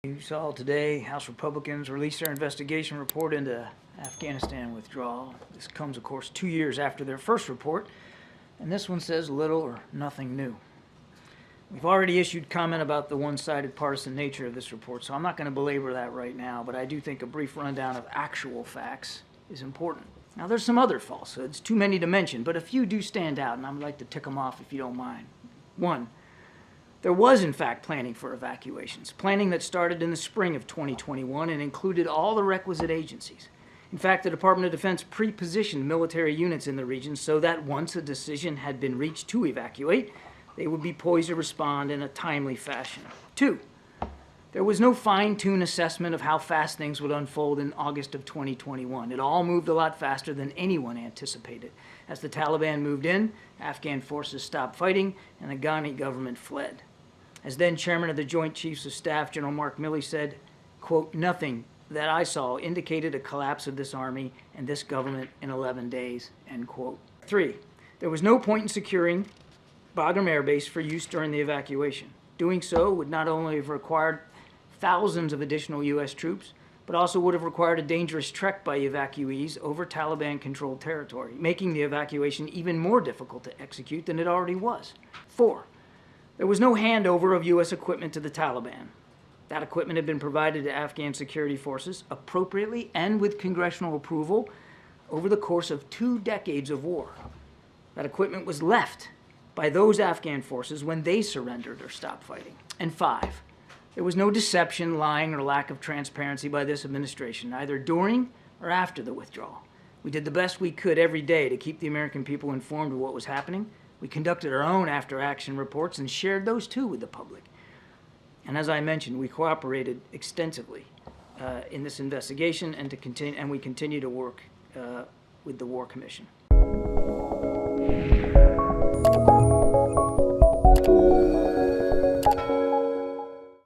You saw today House Republicans released their investigation report into Afghanistan withdrawal. This comes, of course, 2 years after their first report, and this one says little or nothing new. We've already issued comment about the one-sided partisan nature of this report, so I'm not going to belabor that right now, but I do think a brief rundown of actual facts is important. Now, there's some other falsehoods, too many to mention, but a few do stand out, and I'd like to tick them off if you don't mind. 1. There was, in fact, planning for evacuations, planning that started in the spring of 2021 and included all the requisite agencies. In fact, the Department of Defense pre-positioned military units in the region so that once a decision had been reached to evacuate, they would be poised to respond in a timely fashion. 2. There was no fine-tuned assessment of how fast things would unfold in August of 2021. It all moved a lot faster than anyone anticipated. As the Taliban moved in, Afghan forces stopped fighting, and the Ghani government fled. As then Chairman of the Joint Chiefs of Staff, General Mark Milley, said, quote, "Nothing that I saw indicated a collapse of this army and this government in 11 days, end quote." 3. There was no point in securing Bagram Air Base for use during the evacuation. Doing so would not only have required thousands of additional U.S. troops, but also would have required a dangerous trek by evacuees over Taliban-controlled territory, making the evacuation even more difficult to execute than it already was. 4. There was no handover of U.S. equipment to the Taliban. That equipment had been provided to Afghan security forces appropriately and with congressional approval over the course of 2 decades of war. That equipment was left by those Afghan forces when they surrendered or stopped fighting. And 5, there was no deception, lying, or lack of transparency by this administration, either during or after the withdrawal. We did the best we could every day to keep the American people informed of what was happening. We conducted our own after-action reports and shared those too with the public. And as I mentioned, we cooperated extensively in this investigation and we continue to work with the War Commission.